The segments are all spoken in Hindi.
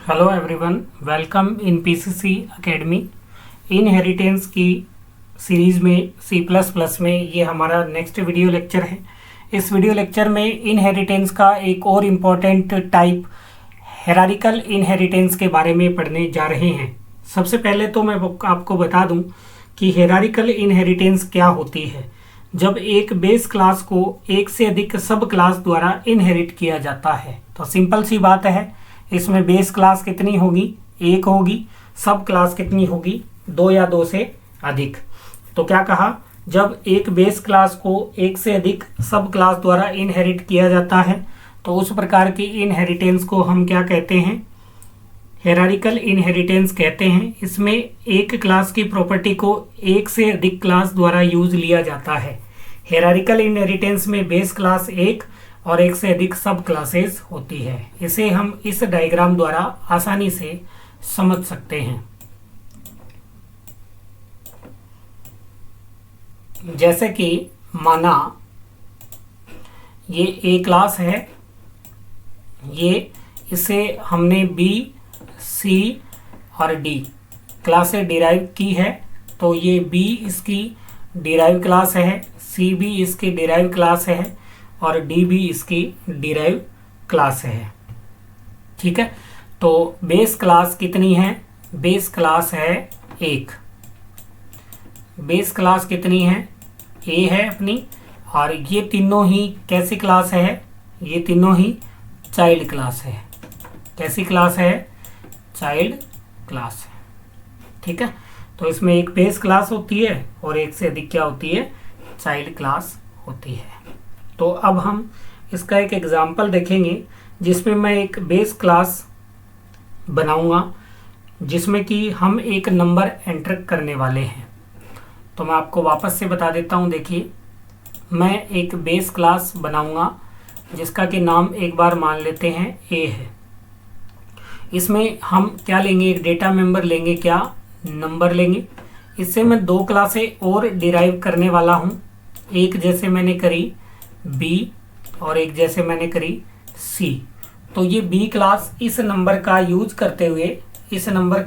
Hello everyone, welcome in PCC academy. Inheritance की सीरीज़ में सी प्लस प्लस में ये हमारा नेक्स्ट वीडियो लेक्चर है। इस वीडियो लेक्चर में इनहेरिटेंस का एक और इम्पॉर्टेंट टाइप हेरारिकल इनहेरिटेंस के बारे में पढ़ने जा रहे हैं। सबसे पहले तो मैं आपको बता दूं कि हेरारिकल इनहेरिटेंस क्या होती है। जब एक बेस क्लास को एक से अधिक सब क्लास द्वारा इनहेरिट किया जाता है, तो सिंपल सी बात है, इसमें बेस क्लास कितनी होगी? एक होगी। सब क्लास कितनी होगी? दो या दो से अधिक। तो क्या कहा, जब एक बेस क्लास को एक से अधिक सब क्लास द्वारा इनहेरिट किया जाता है तो उस प्रकार की इनहेरिटेंस को हम क्या कहते हैं? हेरारिकल इनहेरिटेंस कहते हैं। इसमें एक क्लास की प्रॉपर्टी को एक से अधिक क्लास द्वारा यूज लिया जाता है। हेरारिकल इनहेरिटेंस में बेस क्लास एक और एक से अधिक सब क्लासेस होती है। इसे हम इस डायग्राम द्वारा आसानी से समझ सकते हैं। जैसे कि माना ये ए क्लास है, ये इसे हमने बी, सी और डी क्लासें डिराइव की है, तो ये बी इसकी डिराइव क्लास है, सी भी इसकी डिराइव क्लास है और डी भी इसकी डिराइव क्लास है। ठीक है, तो बेस क्लास कितनी है? बेस क्लास है एक। बेस क्लास कितनी है? ए है अपनी। और ये तीनों ही कैसी क्लास है? ये तीनों ही चाइल्ड क्लास है। कैसी क्लास है? चाइल्ड क्लास है। ठीक है, तो इसमें एक बेस क्लास होती है और एक से अधिक क्या होती है? चाइल्ड क्लास होती है। तो अब हम इसका एक एग्जाम्पल देखेंगे जिसमें मैं एक बेस क्लास बनाऊंगा जिसमें कि हम एक नंबर एंटर करने वाले हैं। तो मैं आपको वापस से बता देता हूं। देखिए, मैं एक बेस क्लास बनाऊंगा जिसका कि नाम एक बार मान लेते हैं ए है। इसमें हम क्या लेंगे? एक डेटा मेंबर लेंगे। क्या? नंबर लेंगे। इससे मैं दो क्लासें और डिराइव करने वाला हूं। एक जैसे मैंने करी बी और एक जैसे मैंने करी सी। तो ये बी क्लास इस नंबर का यूज करते हुए इस नंबर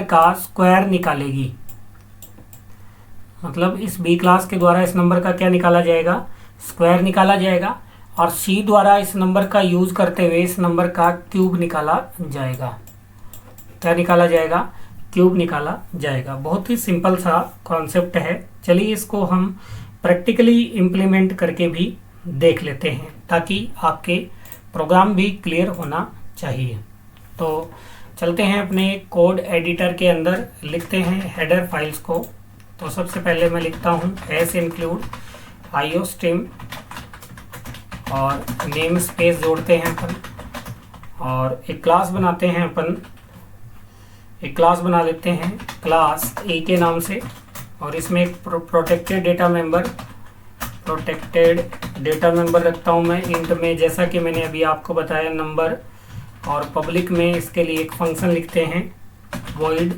का स्क्वायर निकालेगी। मतलब इस बी क्लास के द्वारा इस नंबर का क्या निकाला जाएगा? स्क्वायर निकाला जाएगा। और सी द्वारा इस नंबर का यूज करते हुए इस नंबर का क्यूब निकाला जाएगा। क्या निकाला जाएगा? क्यूब निकाला जाएगा। बहुत ही सिंपल सा कॉन्सेप्ट है। चलिए इसको हम प्रैक्टिकली इम्प्लीमेंट करके भी देख लेते हैं ताकि आपके प्रोग्राम भी क्लियर होना चाहिए। तो चलते हैं अपने कोड एडिटर के अंदर, लिखते हैं हेडर फाइल्स को। तो सबसे पहले मैं लिखता हूँ एस इंक्लूड आईओस्ट्रीम और नेम स्पेस जोड़ते हैं अपन और एक क्लास बनाते हैं अपन। एक क्लास बना लेते हैं क्लास ए के नाम से और इसमें एक प्रोटेक्टेड डेटा मेंबर रखता हूं मैं इंट में, जैसा कि मैंने अभी आपको बताया नंबर। और पब्लिक में इसके लिए एक फंक्शन लिखते हैं void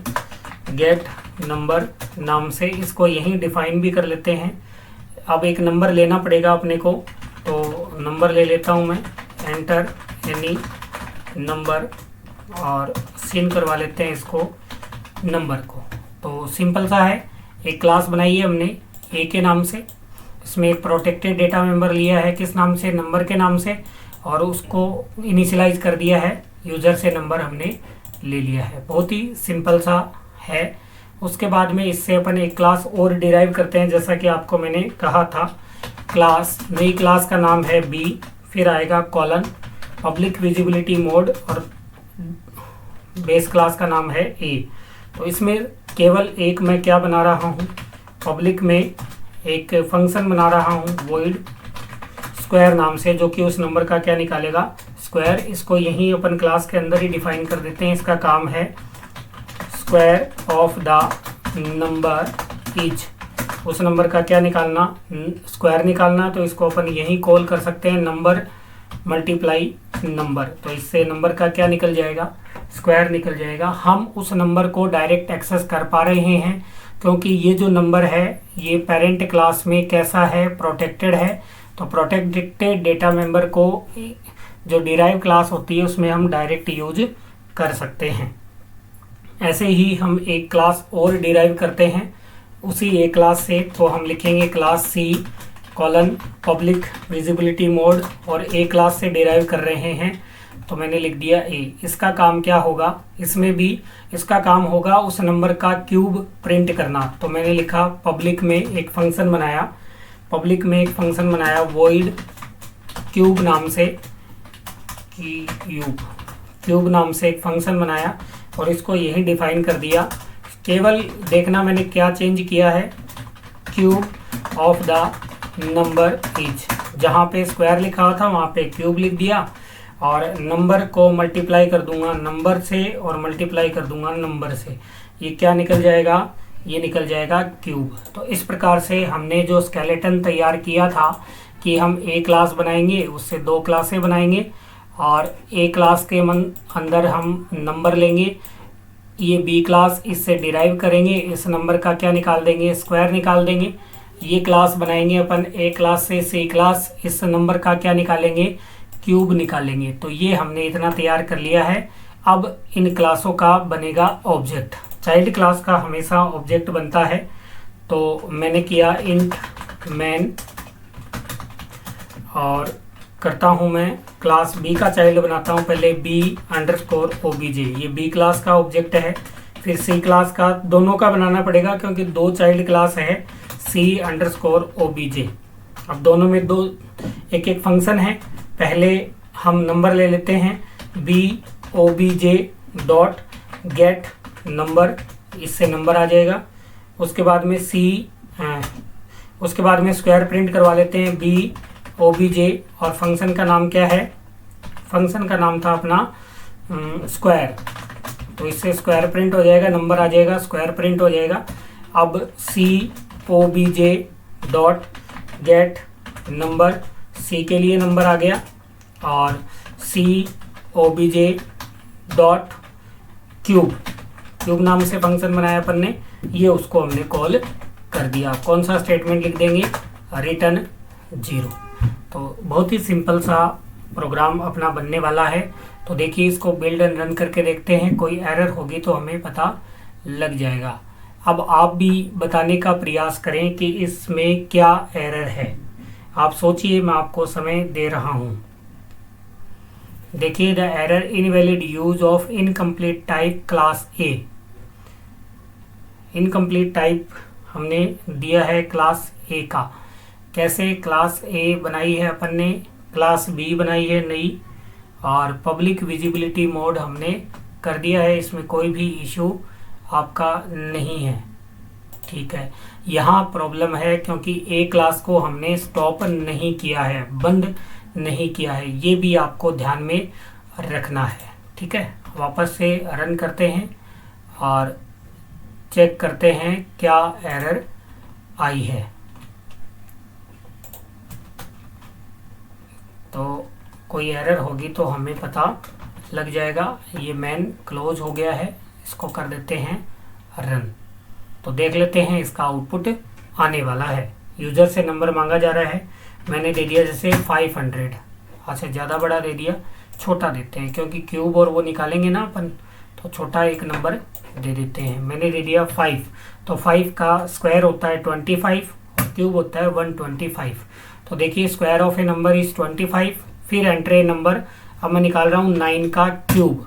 get नंबर नाम से। इसको यहीं डिफाइन भी कर लेते हैं। अब एक नंबर लेना पड़ेगा अपने को, तो नंबर ले लेता हूं मैं। एंटर एनी नंबर और सीन करवा लेते हैं इसको नंबर को। तो सिंपल सा है। एक क्लास बनाई है हमने ए के नाम से। इसमें एक प्रोटेक्टेड डेटा मेंबर लिया है किस नाम से? नंबर के नाम से। और उसको इनिशियलाइज कर दिया है, यूज़र से नंबर हमने ले लिया है। बहुत ही सिंपल सा है। उसके बाद में इससे अपन एक क्लास और डिराइव करते हैं, जैसा कि आपको मैंने कहा था। क्लास, नई क्लास का नाम है बी, फिर आएगा कॉलन, पब्लिक विजिबिलिटी मोड और बेस क्लास का नाम है ए। तो इसमें केवल एक मैं क्या बना रहा हूँ? पब्लिक में एक फंक्शन बना रहा हूँ void स्क्वायर नाम से, जो कि उस नंबर का क्या निकालेगा? स्क्वायर। इसको यहीं अपन क्लास के अंदर ही डिफाइन कर देते हैं। इसका काम है square of the number is, उस नंबर का क्या निकालना? स्क्वायर निकालना। तो इसको अपन यहीं कॉल कर सकते हैं नंबर मल्टीप्लाई नंबर। तो इससे नंबर का क्या निकल जाएगा? स्क्वायर निकल जाएगा। हम उस नंबर को डायरेक्ट एक्सेस कर पा रहे हैं क्योंकि ये जो नंबर है ये पेरेंट क्लास में कैसा है? प्रोटेक्टेड है। तो प्रोटेक्टेड डेटा मेंबर को जो डिराइव क्लास होती है उसमें हम डायरेक्ट यूज कर सकते हैं। ऐसे ही हम एक क्लास और डिराइव करते हैं उसी एक क्लास से, तो हम लिखेंगे class C colon public visibility mode, और ए क्लास से डिराइव कर रहे हैं तो मैंने लिख दिया ए। इसका काम क्या होगा, इसमें भी इसका काम होगा उस नंबर का क्यूब प्रिंट करना। तो मैंने लिखा पब्लिक में एक फंक्शन बनाया, वॉइड क्यूब नाम से, क्यूब नाम से एक फंक्शन बनाया और इसको यही डिफाइन कर दिया। केवल देखना मैंने क्या चेंज किया है, cube of the number is, जहाँ पे स्क्वायर लिखा हुआ था वहाँ पे क्यूब लिख दिया, और नंबर को मल्टीप्लाई कर दूंगा नंबर से और मल्टीप्लाई कर दूंगा नंबर से। ये क्या निकल जाएगा, ये निकल जाएगा क्यूब। तो इस प्रकार से हमने जो स्केलेटन तैयार किया था कि हम ए क्लास बनाएंगे, उससे 2 क्लासें बनाएंगे, और ए क्लास के अंदर हम नंबर लेंगे, ये बी क्लास इससे डिराइव करेंगे, इस नंबर का क्या निकाल देंगे, स्क्वायर निकाल देंगे। ये क्लास बनाएंगे अपन ए क्लास से सी क्लास, इस नंबर का क्या निकालेंगे, क्यूब निकालेंगे। तो ये हमने इतना तैयार कर लिया है। अब इन क्लासों का बनेगा ऑब्जेक्ट। चाइल्ड क्लास का हमेशा ऑब्जेक्ट बनता है, तो मैंने किया इंट मैन, और करता हूँ मैं क्लास बी का चाइल्ड बनाता हूँ। पहले b_obj, ये बी क्लास का ऑब्जेक्ट है। फिर सी क्लास का, दोनों का बनाना पड़ेगा क्योंकि 2 चाइल्ड क्लास है, c_obj। अब दोनों में एक एक फंक्शन है। पहले हम नंबर ले लेते हैं, b_obj.get नंबर, इससे नंबर आ जाएगा। उसके बाद में स्क्वायर प्रिंट करवा लेते हैं b_obj, और फंक्शन का नाम क्या है, फंक्शन का नाम था अपना स्क्वायर, तो इससे स्क्वायर प्रिंट हो जाएगा, नंबर आ जाएगा, स्क्वायर प्रिंट हो जाएगा। अब c_obj.get नंबर, सी के लिए नंबर आ गया, और c_obj.cube नाम से फंक्शन बनाया अपन ने, ये उसको हमने कॉल कर दिया। कौन सा स्टेटमेंट लिख देंगे, रिटर्न 0। तो बहुत ही सिंपल सा प्रोग्राम अपना बनने वाला है। तो देखिए इसको बिल्ड एंड रन करके देखते हैं, कोई एरर होगी तो हमें पता लग जाएगा। अब आप भी बताने का प्रयास करें कि इसमें क्या एरर है। आप सोचिए, मैं आपको समय दे रहा हूँ। देखिए, the error invalid use of incomplete type class A. Incomplete type हमने दिया है क्लास ए का। कैसे, क्लास ए बनाई है अपन ने, क्लास बी बनाई है नई, और पब्लिक विजिबिलिटी मोड हमने कर दिया है, इसमें कोई भी इशू आपका नहीं है। ठीक है, यहाँ प्रॉब्लम है क्योंकि ए क्लास को हमने स्टॉप नहीं किया है, बंद नहीं किया है, ये भी आपको ध्यान में रखना है। ठीक है, वापस से रन करते हैं और चेक करते हैं क्या एरर आई है। तो कोई एरर होगी तो हमें पता लग जाएगा। ये मैन क्लोज हो गया है, इसको कर देते हैं रन। तो देख लेते हैं इसका आउटपुट आने वाला है। यूजर से नंबर मांगा जा रहा है, मैंने दे दिया जैसे 500। अच्छा, ज़्यादा बड़ा दे दिया, छोटा देते हैं क्योंकि क्यूब और वो निकालेंगे ना अपन, तो छोटा एक नंबर दे देते हैं। मैंने दे दिया 5, तो 5 का स्क्वायर होता है 25 और क्यूब होता है 125। तो देखिए, square of A number is 25, फिर एंटर ए नंबर। अब मैं निकाल रहा हूँ 9 का क्यूब।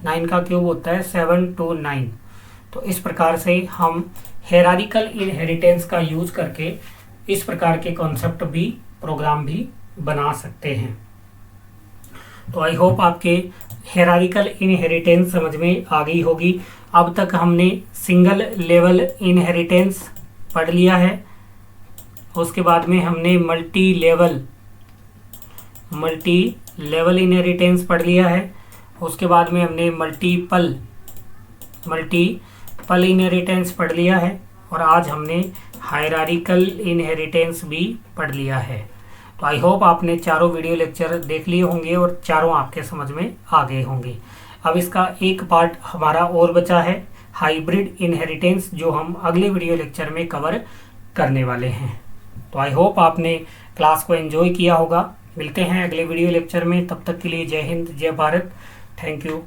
9 का क्यूब होता है 729। तो इस प्रकार से हम हेरारिकल इनहेरिटेंस का यूज करके इस प्रकार के कॉन्सेप्ट भी, प्रोग्राम भी बना सकते हैं। तो आई होप आपके हेरारिकल इनहेरिटेंस समझ में आ गई होगी। अब तक हमने सिंगल लेवल इनहेरिटेंस पढ़ लिया है, उसके बाद में हमने मल्टी लेवल इनहेरिटेंस पढ़ लिया है, उसके बाद में हमने मल्टीपल इनहेरिटेंस पढ़ लिया है, और आज हमने हायरार्किकल इनहेरिटेंस भी पढ़ लिया है। तो आई होप आपने चारों वीडियो लेक्चर देख लिए होंगे और चारों आपके समझ में आ गए होंगे। अब इसका एक पार्ट हमारा और बचा है, हाइब्रिड इनहेरिटेंस, जो हम अगले वीडियो लेक्चर में कवर करने वाले हैं। तो आई होप आपने क्लास को एंजॉय किया होगा। मिलते हैं अगले वीडियो लेक्चर में, तब तक के लिए जय हिंद जय भारत। Thank you.